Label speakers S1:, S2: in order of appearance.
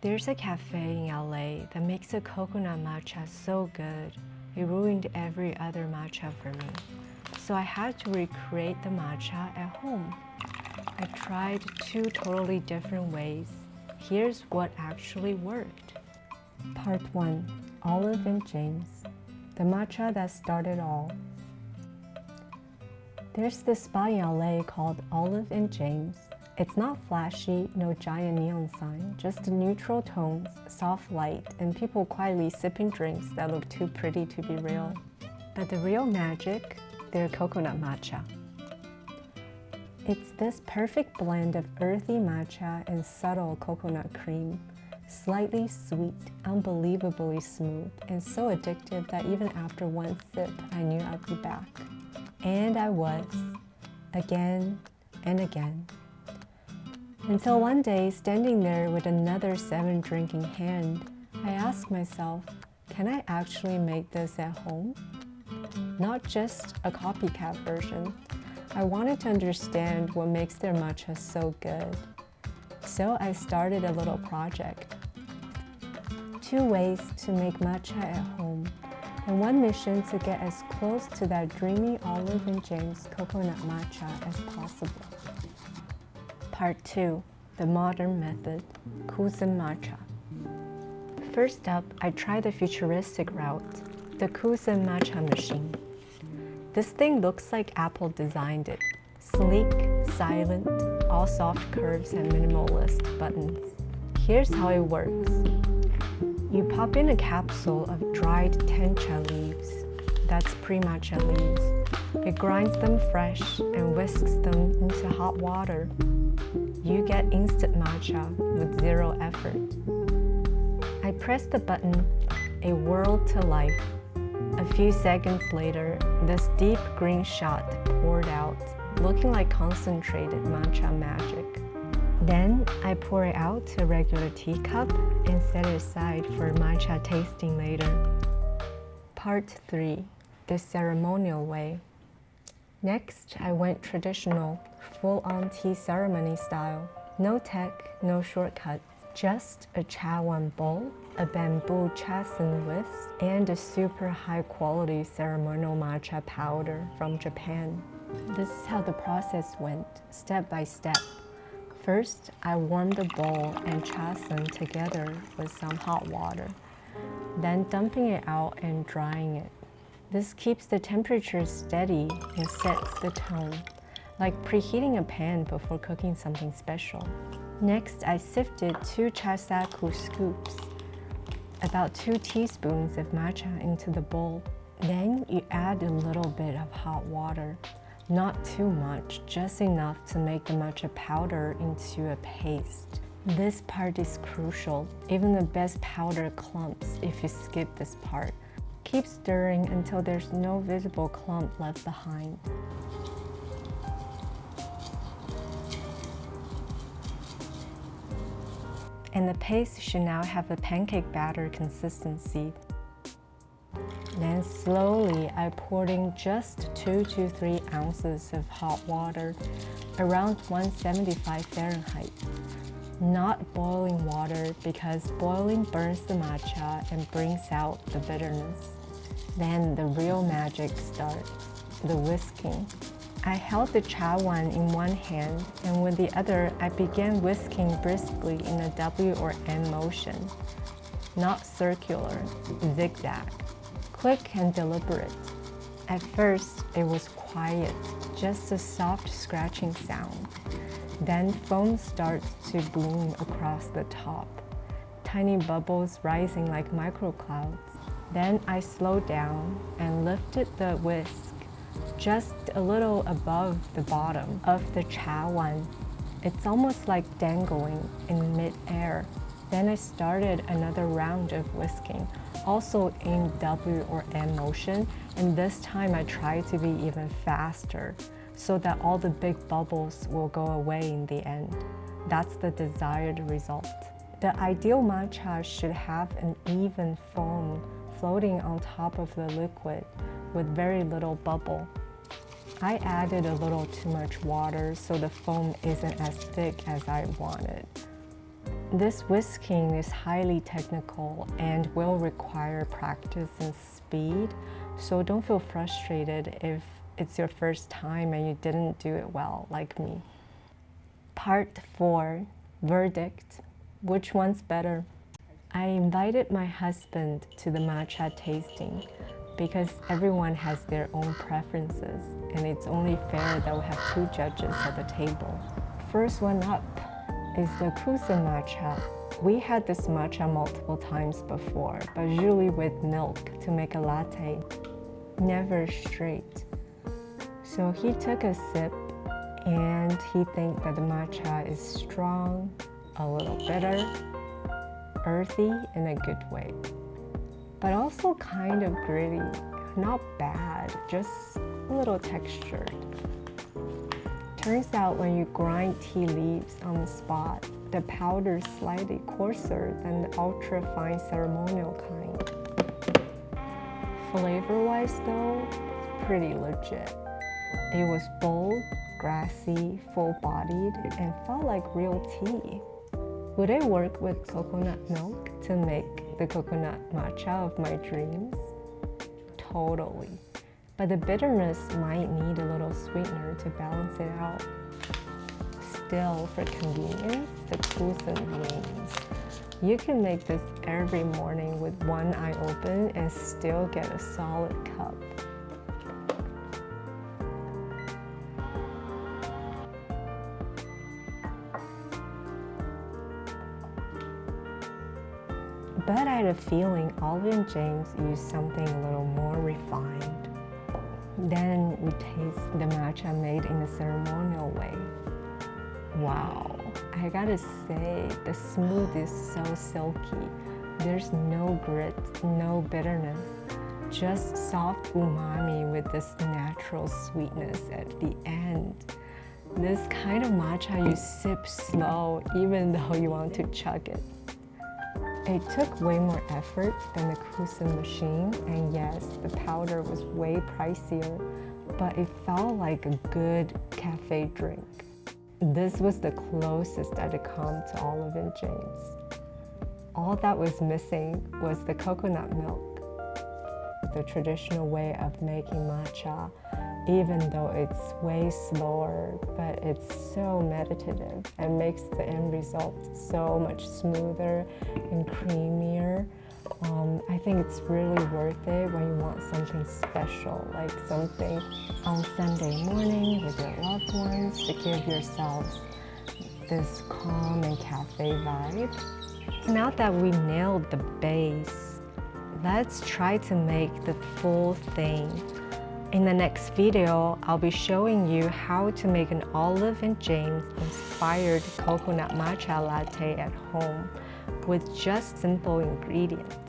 S1: There's a cafe in LA that makes a coconut matcha so good, it ruined every other matcha for me. So I had to recreate the matcha at home. I tried 2 totally different ways. Here's what actually worked. Part 1. Olive and James. The matcha that started all. There's this spot in LA called Olive and James. It's not flashy, no giant neon sign, just neutral tones, soft light, and people quietly sipping drinks that look too pretty to be real. But the real magic, their coconut matcha. It's this perfect blend of earthy matcha and subtle coconut cream. Slightly sweet, unbelievably smooth, and so addictive that even after one sip, I knew I'd be back. And I was, again and again. Until one day, standing there with another 7 drinking hand, I asked myself, can I actually make this at home? Not just a copycat version. I wanted to understand what makes their matcha so good. So I started a little project. 2 ways to make matcha at home, and 1 mission to get as close to that dreamy Olive and James coconut matcha as possible. Part 2. The modern method, Cuzen Matcha. First up, I tried the futuristic route, the Cuzen Matcha Machine. This thing looks like Apple designed it. Sleek, silent, all soft curves and minimalist buttons. Here's how it works. You pop in a capsule of dried tencha leaves. That's pre-matcha leaves. It grinds them fresh and whisks them into hot water. You get instant matcha with 0 effort. I press the button, a world to life. A few seconds later, this deep green shot poured out, looking like concentrated matcha magic. Then I pour it out to a regular teacup and set it aside for matcha tasting later. Part 3. The ceremonial way. Next, I went traditional, full-on tea ceremony style. No tech, no shortcuts, just a chawan bowl, a bamboo chasen whisk, and a super high-quality ceremonial matcha powder from Japan. This is how the process went, step by step. First, I warmed the bowl and chasen together with some hot water, then dumping it out and drying it. This keeps the temperature steady and sets the tone, like preheating a pan before cooking something special. Next, I sifted 2 chasaku scoops, about 2 teaspoons of matcha into the bowl. Then you add a little bit of hot water. Not too much, just enough to make the matcha powder into a paste. This part is crucial. Even the best powder clumps if you skip this part. Keep stirring until there's no visible clump left behind. And the paste should now have a pancake batter consistency. Then slowly I poured in just 2 to 3 ounces of hot water, around 175 Fahrenheit. Not boiling water because boiling burns the matcha and brings out the bitterness. Then the real magic starts, the whisking. I held the chawan in one hand and with the other I began whisking briskly in a W or M motion. Not circular, zigzag. Quick and deliberate. At first it was quiet, just a soft scratching sound. Then foam starts to bloom across the top, tiny bubbles rising like microclouds. Then I slowed down and lifted the whisk just a little above the bottom of the chawan. It's almost like dangling in mid-air. Then I started another round of whisking, also in W or M motion, and this time I tried to be even faster, so that all the big bubbles will go away in the end. That's the desired result. The ideal matcha should have an even foam floating on top of the liquid with very little bubble. I added a little too much water so the foam isn't as thick as I wanted. This whisking is highly technical and will require practice and speed, so don't feel frustrated if it's your first time and you didn't do it well, like me. Part 4, verdict. Which one's better? I invited my husband to the matcha tasting because everyone has their own preferences, and it's only fair that we have 2 judges at the table. First one up is the Cuzen Matcha. We had this matcha multiple times before, but usually with milk to make a latte, never straight. So he took a sip and he thinks that the matcha is strong, a little bitter, earthy in a good way, but also kind of gritty. Not bad, just a little textured. Turns out when you grind tea leaves on the spot, the powder is slightly coarser than the ultra-fine ceremonial kind. Flavor-wise though, it's pretty legit. It was bold, grassy, full-bodied, and felt like real tea. Would it work with coconut milk to make the coconut matcha of my dreams? Totally. But the bitterness might need a little sweetener to balance it out. Still, for convenience, the Cuzen wins. You can make this every morning with one eye open and still get a solid cup. But I had a feeling Olive & James used something a little more refined. Then we taste the matcha made in the ceremonial way. Wow, I gotta say, the smoothie is so silky. There's no grit, no bitterness, just soft umami with this natural sweetness at the end. This kind of matcha you sip slow even though you want to chug it. It took way more effort than the Cuzen Machine, and yes, the powder was way pricier, but it felt like a good cafe drink. This was the closest I'd come to Olive & James. All that was missing was the coconut milk, the traditional way of making matcha, even though it's way slower, but it's so meditative and makes the end result so much smoother and creamier. I think it's really worth it when you want something special, like something on Sunday morning with your loved ones to give yourselves this calm and cafe vibe. Now that we nailed the base, let's try to make the full thing. In the next video, I'll be showing you how to make an Olive & James inspired coconut matcha latte at home with just simple ingredients.